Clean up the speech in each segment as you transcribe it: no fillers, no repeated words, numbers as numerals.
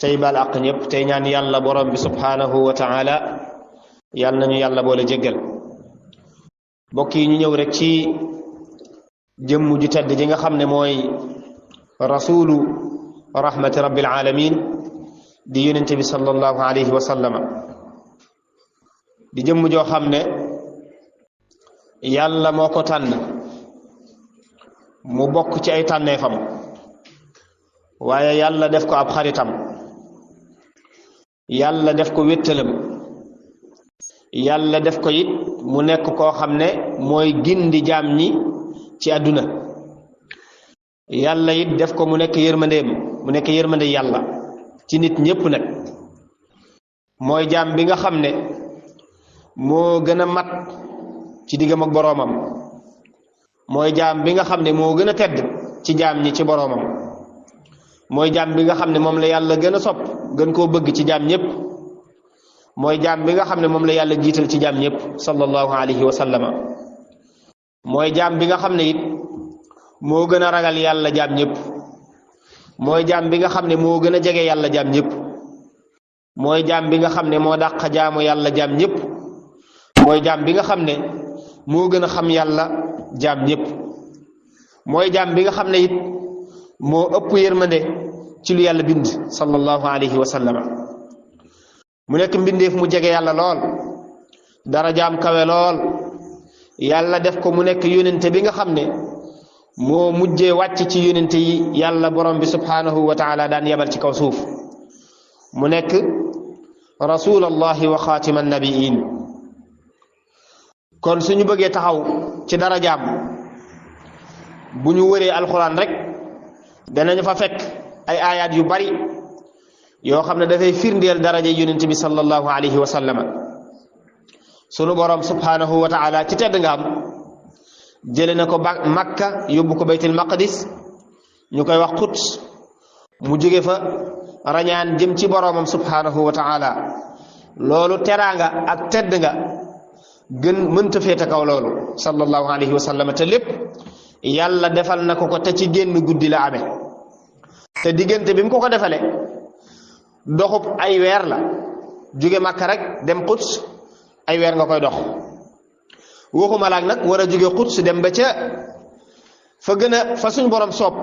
tey baal àq ñëpp tey ñaan yàlla borom bi subhanahu wa taala yàlla nañu yàlla boole jéggal mbokk yi ñu ñëw rek ci jëmm ju tedd ji nga xam ne mooy rasulu rahmati rabbil alamin di yonente bi sallallahu alayhi wa sallama di jëmm joo xam ne yàlla moo ko tànn mu bokk ci ay tànneefam waaye yàlla def ko ab xaritam yàlla def ko wéttalam yàlla def ko it mu nekk koo xam ne mooy gindi jaam ñi ci àdduna yàlla it def ko mu nekk yërmandeem mu nekk yërmande yàlla ci nit ñépp nag mooy jaam bi nga xam ne moo gën a mat ci diggam ak boroomam mooy jaam bi nga xam ne moo gën a tedd ci jaam ñi ci boroomam mooy jaam bi nga xam ne moom la yàlla gën a sopp gën koo bëgg ci jaam ñépp mooy jaam bi nga xam ne moom la yàlla jiital ci jaam ñépp sallallahu alayhi wa sallama mooy jaam bi nga xam ne it moo gën a ragal yàlla jaam ñépp mooy jaam bi nga xam ne moo gën a jege yàlla jaam ñépp mooy jaam bi nga xam ne moo dàq jaamu yàlla jaam ñépp mooy jaam bi nga xam ne moo gën a xam yàlla jaam ñépp mooy jaam bi nga xam ne it moo ëpp yërmande ci lu yàlla bind sallallahu alayhi wa sallama mu nekk mbindeef mu jege yàlla lool dara jaam kawe lool yàlla def ko mu nekk yónente bi nga xam ne moo mujjee wàcc ci yónente yi yàlla borom bi subhanahu wa taala daan yabal ci kaw suuf mu nekk rasulallahi wa xaatima nabiyin kon suñu bëggee taxaw ci dara jaam bu ñu wëree alxuraan rek danañu fa fekk ay aayaat yu bari yoo xam ne dafay firndeel daraja yonent bi sallallahu alayhi wa sallama sunu borom subhanahu wa taala ci tedd nga am jële na ko makka yóbbu ko baytul maqdis ñu koy wax Quds mu jóge fa rañaan jëm ci boromam subhanahu wa taala loolu teraanga ak tedd nga gën mënta féete kaw loolu sallallahu alayhi wa sallama te lépp yàlla defal na ko te ci génn guddi la amee te diggante bi mu ko defale doxub ay weer la jóge Makka rek dem Quds ay weer nga koy dox waxuma laak nag war a jóge Quds dem ba ca fa gën a fa suñ borom soob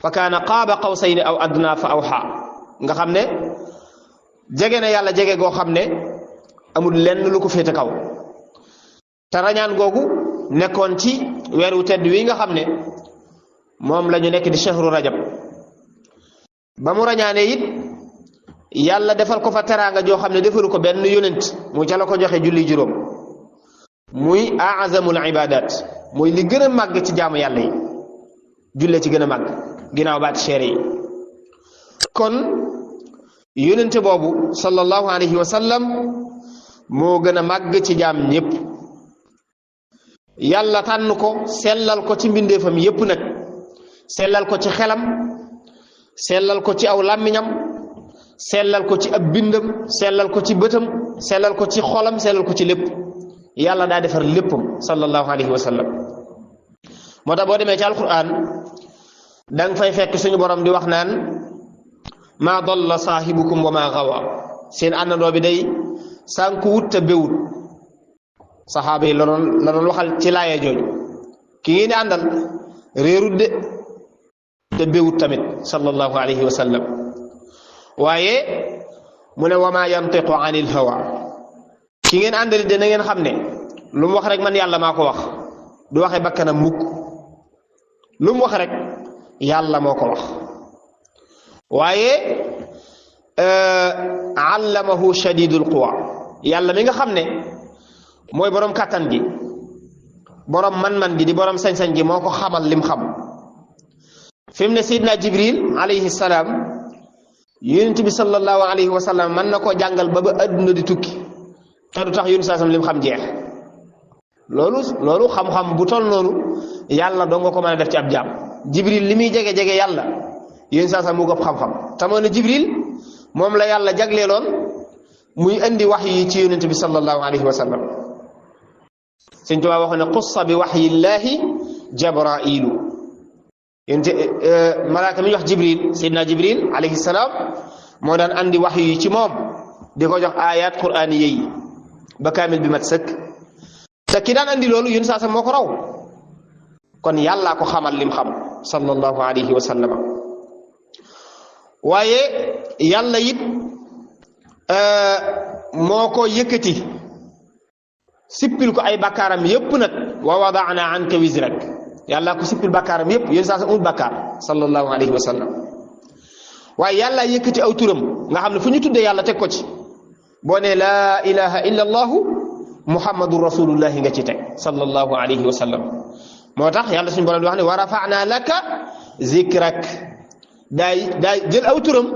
fa kaana qaaba qawsayni aw adnaa fa awxa nga xam ne jege na yàlla jege goo xam ne amul lenn lu ko féete kaw te rañaan googu nekkoon ci weer wu tedd wi nga xam ne moom la ñu nekk di shahru rajab ba mu rañaanee it yàlla defal ko fa teraanga joo xam ne defalu ko benn yonent mu ca la ko joxe julli juróom muy aazamul ibadat muy li gën a màgg ci jaamu yàlla yi julle ci gën a màgg ginnaaw baati seere yi kon yonente boobu sallallahu alayhi wa sallam moo gën a màgg ci jaam ñépp yàlla tànn ko sellal ko ci mbindeefam yépp nag sellal ko ci xelam sellal ko ci aw làmmiñam sellal ko ci ab bindam sellal ko ci bëtam sellal ko ci xolam sellal ko ci lépp yàlla daa defar léppam sallallahu alayhi wa sallam moo tax boo demee ci alquran danga fay fekk suñu borom di wax naan maa dalla saahibukum wa maa gawa seen àndandoo bi day sànku wut te béwut saxaaba yi la doon waxal ci laaya jooju ki ngeen di àndal réerut de te béwut tamit sallallahu alayhi wa sallam waaye mu ne wa maa yantiqu anil hawa ki ngeen àndali de na ngeen xam ne lu mu wax rek man yàlla maa ko wax du waxe bakkanam mukk lu mu wax rek yàlla moo ko wax waaye allamahu shadidul quwa yàlla mi nga xam ne mooy borom kàttan gi borom man-man gi di borom sañ-sañ gi moo ko xamal lim xam fi mu ne Seydina Jibril alayhi salaam yonent bi sallallahu alayhi wa sallam mën na koo jàngal ba adduna di tukki te du tax yonent saasam lim xam jeex loolu xam-xam bu toll noonu yàlla doo nga ko mën a def ci ab jaam Jibril li muy jege-jege yàlla yonent saasam mu ko xam-xam te moo ne Jibril moom la yàlla jagleeloon muy indi wax yi ci yonent bi sallallahu alayhi wa sallam Sëñ Tuubaa waxoon ne xussa bi waxyillaahi Jabrailu yonent malaaka mi ñu wax Jibril Seydina Jibril alayhi salaam moo daan andi wax yi ci moom di ko jox ayat qur'ani yi ba kaamil bi mat sëkk te ki daan andi loolu yun saa sa moo ko raw kon yàllaa ko xamal lim xam sallallahu alayhi wa sallam waaye yàlla it moo ko yëkkati sippil ko ay bakkaaram yépp nag wa wadaana anka wizrak yàlla ko sippil bakkaaram yépp yéen saa sa amul bakkaar sallallahu alayhi wa sallam waaye yàlla yëkkati aw turam nga xam ne fu ñu tuddee yàlla teg ko ci boo ne laa ilaha illa allahu muhammadun rasulullahi nga ci teg sallallahu alayhi wa sallam moo tax yàlla suñu borom di wax ne wa rafa'na laka zikrak daay jël aw turam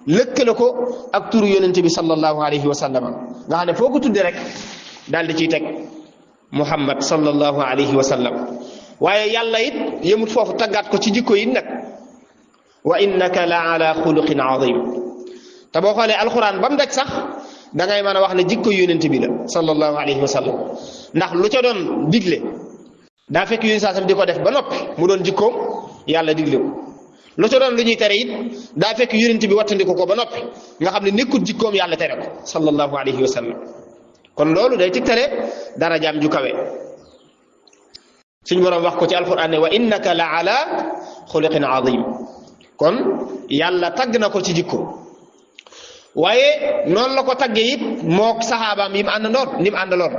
lëkkale ko ak turu yonente bi sallallahu alayhi wa sallam nga xam ne foo ko tuddee rek daal di ciy teg muhammad sallallahu alayhi wa sallam waaye yàlla it yëmut foofu taggaat ko ci jikko yi nag wa innaka la ala xuluqin azim te boo xoolee alquran ba mu daj sax da ngay mën a wax ne jikko yonent bi la sallallahu alayhi wa sallam ndax lu ca doon digle daa fekk yonent saasam di ko def ba noppi mu doon jikkoom yàlla digle ko lu ca doon lu ñuy tere it daa fekk yonent bi wattandiku ko ba noppi nga xam ne nekkul jikkoom yàlla tere ko sallallahu alayhi wa sallam kon loolu day tegtale darajaam ju kawe suñu borom wax ko ci alquran ne wa innaka la ala xuluqin azim kon yàlla tagg na ko ci jikko waaye noonu la ko taggee it mook saxaabaam yi mu àndandoon ni mu àndaloon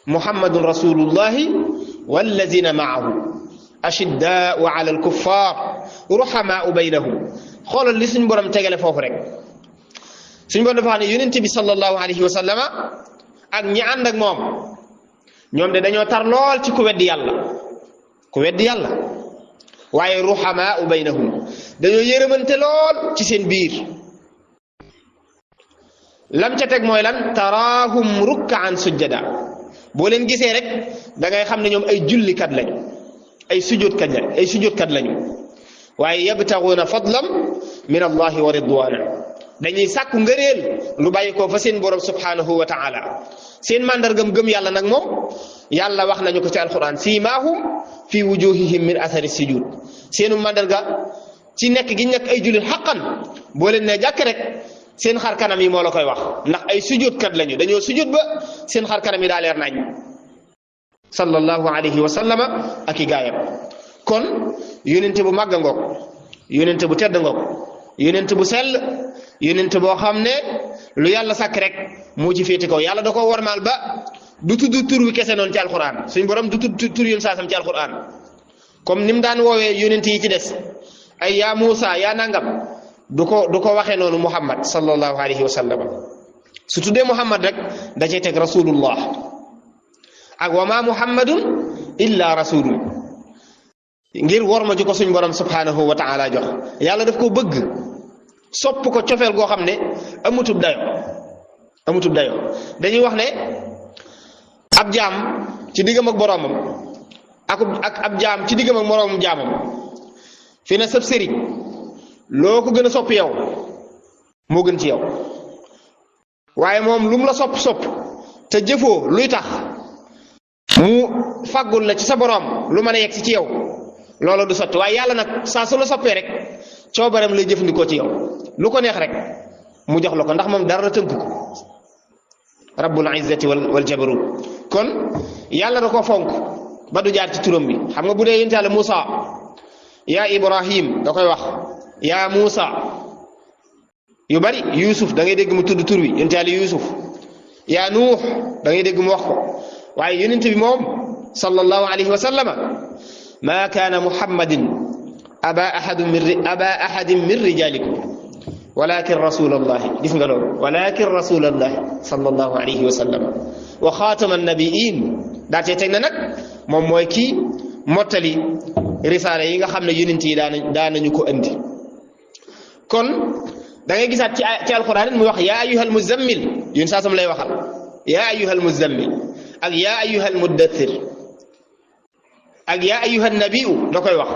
muhammadun rasulullahi wallazina maahu ashiddaau ala alkuffar ruhamaau baynahum xoolal li suñu borom tegale foofu rek suñu borom dafa xam ne yonent bi sallallahu alayhi wa sallama ak ñi ànd ak moom ñoom de dañoo tar lool ci ku weddi yàlla waaye ruhamaau baynahum dañoo yërëmante lool ci seen biir lam ca teg mooy lan taraahum rukkaan sujjada boo leen gisee rek da ngay xam ne ñoom ay jullikat lañu ay sujjóotkat lañu waaye yabtaxuuna fadlam min allahi wa ridwana dañuy sàkku ngëneel lu bàyyi ko fa seen borom subhanahu wa taala seen màndargam gëm yàlla nag moom yàlla wax nañu ko ci alquran siimaahum fi wujuhihim min athari sujud seenu màndarga ci nekk gi nekk ay jullit xaqan boo leen ne jàkk rek seen xar kanam yi moo la koy wax ndax ay sujjóotkat lañu dañoo sujjóot ba seen xar kanam yi daa leer nañ sallallahu alayhi wa sallama ak i gaayam kon yonente bu màgg ngoog yonente bu tedd ngoog yonente bu sell yonente boo xam ne lu yàlla sàkk rek moo ci féete kaw yàlla da ko warmaal ba du tudd tur wi kese noonu ci alquran suñ borom du tudd tur yoon saasam ci alquran comme ni mu daan woowee yonente yi ci des ay yaa Muusa yaa nangam du ko waxee noonu muhammad sallallahu alayhi wa sallam su tuddee muhammad rek da cay teg rasulullah ak wa ma muhammadun illa rasulun ngir war ma ji ko suñ borom subhanahu wa taala jox yàlla daf ko bëgg sopp ko cofeel goo xam ne amutub dayo dañuy wax ne ab jaam ci diggam ak boroomam ak ab jaam ci diggam ak moroomam jaamam fi ne sab sëriñ loo ko gën a sopp yow moo gën ci yow waaye moom lu mu la sopp te jëfoo luy tax mu faggul la ci sa boroom lu mën a yegg si ci yow loolu du sotti waaye yàlla nag saa su la soppee rek coobareem lay jëfandikoo ci yow lu ko neex rek mu jox la ko ndax moom dara tënku ko rabbul izzati wal jabarut kon yàlla da ko fonk ba du jaar ci turam bi xam nga bu dee yonent yàlla Muusa yaa Ibrahim da koy wax yaa Muusa yu bari Yuusuf da ngay dégg mu tudd tur wi yonent yàlla Yuusuf yaa Nuux da ngay dégg mu wax ko waaye yonent bi moom sallallahu alayhi wa sallama ma kaana muhammadin aba ahadin min rijalikum walakin rasulallahi gis nga loolu walakin rasulallahi sallallahu alayhi wa sallam wa xaatama annabiin daa cee teg na nag moom mooy kii mottali risaale yi nga xam ne yonent yi daanañu ko andi kon da ngay gisaat ci alquran muy wax yaa ayyuhal muzammil yun saasam lay waxal yaa ayyuhal muzammil ak yaa ayyuhal muddathir ak yaa ayyuhan nabiyu da koy wax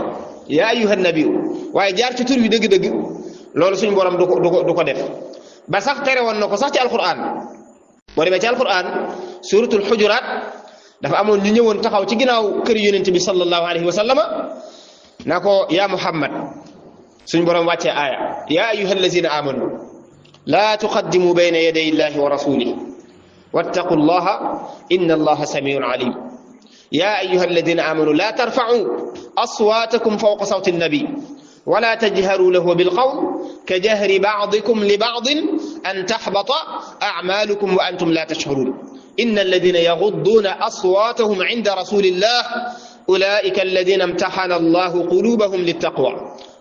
yaa ayyuhan nabiyu waaye jaar ci tur bi dëgg-dëgg loolu suñu borom du ko def ba sax tere woon na ko sax ci alquran boo demee ci alquran suratul xujuraat dafa amoon ñu ñëwoon taxaw ci ginnaaw kër yonent bi sallallahu alayhi wa sallama na ko yaa muhammad suñu borom wàccee aaya yaa ayyuhal lazina amanu laa tuqaddimu bayna yaday illahi wa rasulihi wattaqu llaha inna allaha samiun alim ya ayuha alladina amanu la tarfa'u aswatakum fawqa sawti an-nabi ولا تجهروا له بالقول كجهر بعضكم لبعض أن تحبط أعمالكم وأنتم لا تشعرون إن الذين يغضون أصواتهم عند رسول الله أولئك الذين امتحن الله قلوبهم للتقوى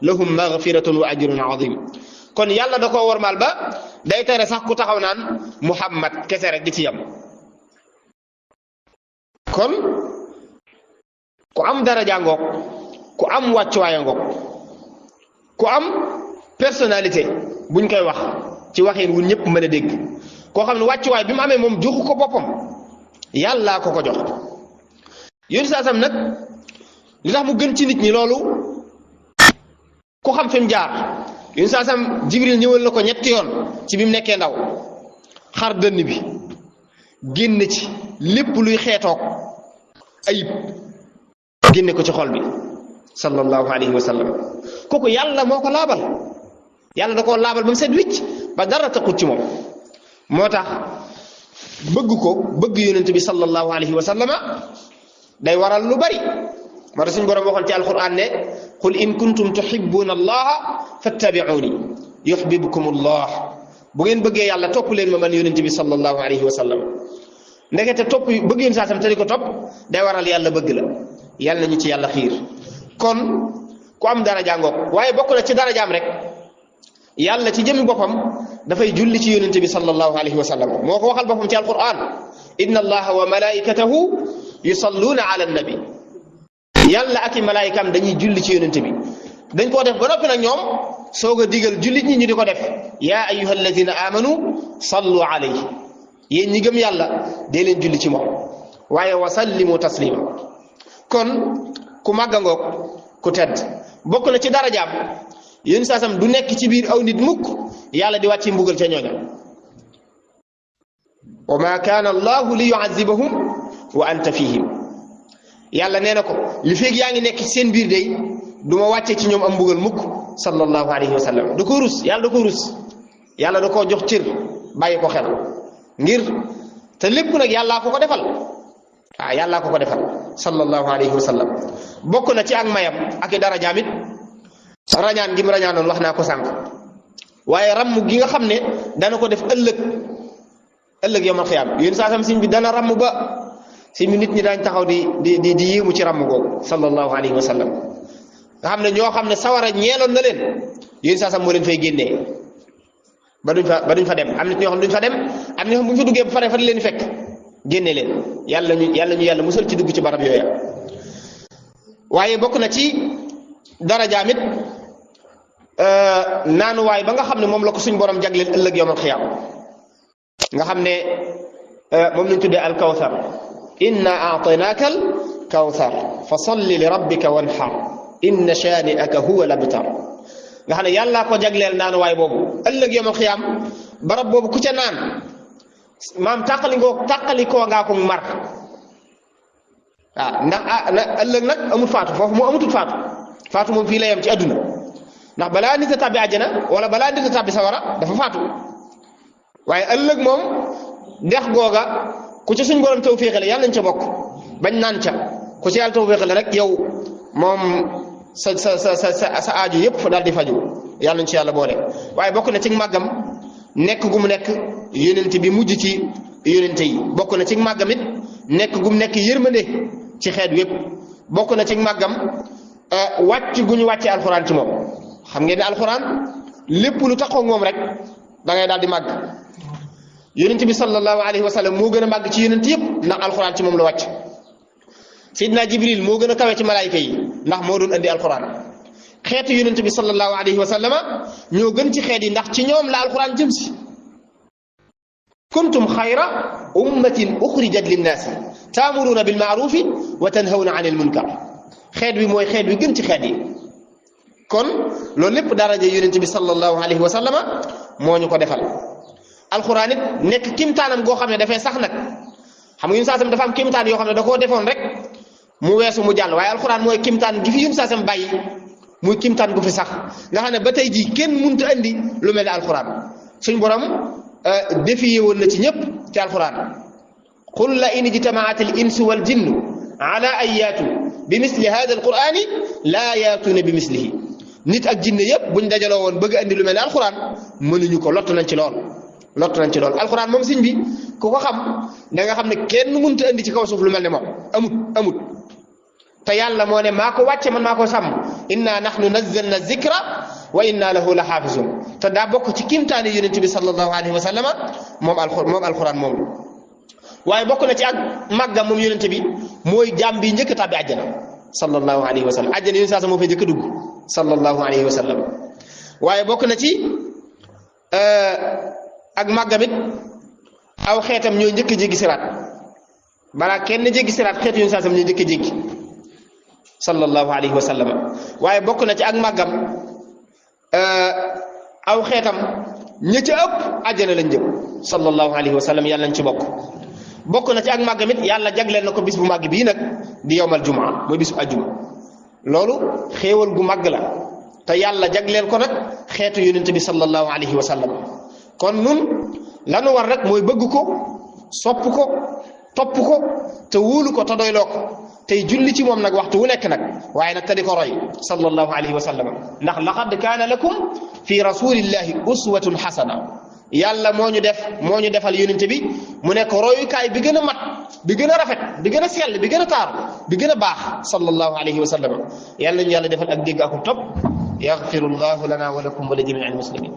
لهم مغفرة وأجر عظيم kon yàlla da koo warmal ba day tere sax ku taxaw naan Muhammad kese rek di ci yam kon ku am daraja ngoog ku am wàccuwaay ngoog ku am personnalité buñ koy wax ci waxin wu ñëpp mën a dégg koo xam ne wàccuwaay bi mu amee moom joxu ko boppam yàllaa ko ko jox yéen saa sam nag li tax mu gën ci nit ñi loolu ku xam fi mu jaar yéen saa sam Jibril ñëwal na ko ñetti yoon ci bi mu nekkee ndaw xar dënn bi génn ci lépp luy xeetoog ayib génne ko ci xol bi sallallahu alayhi wa sallam kooku yàlla moo ko laabal yàlla da koo laabal ba mu set wicc ba dara taxut ci moom moo tax bëgg ko bëgg yonent bi sallallahu alayhi wa sallama day waral lu bari moo tax suñu borom waxoon ci alquran ne qul in kuntum tuhibbuna allaha fattabi'uni yuhibbukum allah bu ngeen bëggee yàlla topp leen ma man yonent bi sallallahu alayhi wa sallam ndekete topp bëgg yéen saa sam te di ko topp day waral yàlla bëgg la yàlla nañu ci yàlla xiir kon ku am daraja ngoog waaye bokk na ci darajaam rek yàlla ci jëmi boppam dafay julli ci yonent bi sallallahu alayhi wa sallam moo ko waxal boppam ci alquran inna allaha wa malaikatahu yusalluna ala annabi yàlla ak i malaayikaam dañuy julli ci yonent bi dañ koo def ba noppi nag ñoom soog a digal jullit ñi ñu di ko def yaa ayyuha alladina amanu sallu alayhi yéen ñi gëm yàlla dee leen julli ci moom waaye wa sallimu taslima kon ku màgga ngoog ku tedd bokk na ci darajaam yéen saasam du nekk ci biir aw nit mukk yàlla di wàcc mbugal ca ñooña wa ma kaana allahu li yu'azzibahum wa anta fihim yàlla nee na ko li feeg yaa ngi nekk ci seen biir day du ma wàccee ci ñoom am mbugal mukk sallallahu alayhi wa sallam da ko rus yàlla da ko rus yàlla da koo jox cër bàyyi ko xel ngir te lépp nag yàllaa ko ko defal waaw yàllaa ko ko defal sallallahu alayhi wa sallam bokk na ci ak mayam ak i darajaam it rañaan gi mu rañaanoon wax naa ko sànq waaye ramm gi nga xam ne dana ko def ëllëg yawmal xiyaam yéen saa sam siñ bi dana ramm ba si mi nit ñi daañ taxaw di yéemu ci ramm googu sallallahu alayhi wa sallam nga xam ne ñoo xam ne sawara ñeeloon na leen yéen saa sam moo leen fay génnee ba duñ fa dem am nit ñoo xam ne duñ fa dem am ñoo xam bu ñu fa duggee ba pare fa leen fekk génne leen yàlla ñu yàlla musal ci dugg ci barab yooya waaye bokk na ci darajaam it naanuwaay ba nga xam ne moom la ko suñ borom jagleel ëllëg yawmal xiyaam nga xam ne moom lañ tuddee al kawsar inna a'taynaaka al kawsar fa salli li rabbika wanhar inna shani'aka huwa labtar nga xam ne yàllaa ko jagleel naanuwaay boobu ëllëg yawmal xiyaam barab boobu ku ca naan maam tàqali koo ngaa ko mar waaw ndax ëllëg nag amut faatu foofu moo amutut faatu moom fii la yem ci adduna ndax balaa nit a tàbbi àjjana wala balaa nit a tàbbi sawara dafa faatu waaye ëllëg moom dex googa ku ci suñ borom tawféexale yàlla nañ ca bokk bañ naan ca ku ci yàlla tawféexale rek yow moom sa aaju yépp daal di faju yàlla nañ ci yàlla boole waaye bokk na ci màggam nekk gu mu nekk yonent bi mujj ci yonent yi bokk na ci màggam it nekk gu mu nekk yërmande ci xeet wépp bokk na ci màggam wàcc gu ñu wàccee alxuraan ci moom xam ngeen ne alxuraan lépp lu taxaw moom rek da ngay daal di màgg yonent bi sallallahu alayhi wa sallam moo gën a màgg ci yonent yëpp ndax alxuraan ci moom la wàcc Seydina Jibril moo gën a kawe ci malaayika yi ndax moo doon andi alxuraan xeetu yonent bi sallallahu alayhi wa sallama ñoo gën ci xeet yi ndax ci ñoom la alxuraan jëm si kuntum xayra ummatin uxrijat linnaasi taamuruuna bil maarufi wa tanhawna anil munkar xeet wi mooy xeet wi gën ci xeet yi kon loolu lépp daraja yonent bi sallallahu alayhi wa sallama moo ñu ko defal alxuraan it nekk kimtaanam goo xam ne dafay sax nag xam nga yun saasam dafa am kimtaan yoo xam ne da koo defoon rek mu weesu mu jàll waaye alxuraan mooy kimtaan gi fi yun saasam bàyyi muy kimtaan gu fi sax nga xam ne ba tey jii kenn mënut a andi lu mel ne alxuraan suñ borom défié woon na ci ñëpp ci alquran qul la in ijtamaat al insu wal jinnu ala an yaatu bi misli hada alqurani laa yaatuuna bi mislihi nit ak jinne yëpp buñ dajaloo woon bëgg andi lu mel ne alquran mënuñu ko lottu nañ ci lool alquran moom sëñ bi ku ko xam da nga xam ne kenn mënta andi ci kaw suuf lu mel ne moom amut te yàlla moo ne maa ko wàcce man maa ko sàmm inna nahnu nazzalna zikra wa inna lahu la xaafizun te daa bokk ci kimtaani yonent bi sallallahu alayhi wa sallama moom alquran moom waaye bokk na ci ak màggam moom yonent bi mooy jaam bi njëkk a tàbbi àjjana sallallahu alayhi wa sallam àjjana yonent saa moo fay njëkk a dugg sallallahu alayhi wa sallam waaye bokk na ci ak màggam it aw xeetam ñooy njëkk a jéggi siraat balaa kenn jéggi siraat xeetu yonent saa ñooy njëkk a jéggi sallallahu alayhi wa sallam waaye bokk na ci ak màggam aw xeetam ña ca ëpp àjjana lañ jëm sallallahu alayhi wa sallam yàlla nañ ci bokk na ci ak màggam it yàlla jagleel na ko bis bu màgg bii nag di yowmal jumaa mooy bisu ajjuma loolu xéewal gu màgg la te yàlla jagleel ko nag xeetu yonent bi sallallahu alayhi wa sallam kon nun lanu war rek mooy bëgg ko sopp ko topp ko te wóolu ko te doyloo ko tey julli ci moom nag waxtu wu nekk nag waaye nag te di ko roy sallallahu alayhi wa sallam ndax laqad kaana lakum fi rasulillahi uswatun xasana yàlla moo ñu defal yonent bi mu nekk royukaay bi gën a mat bi gën a rafet bi gën a sell bi gën a taaru bi gën a baax sallallahu alayhi wa sallam yàlla ñu yàlla defal ak dégg ak topp yaxfirullahu lana wa lakum wa li jamiil muslimin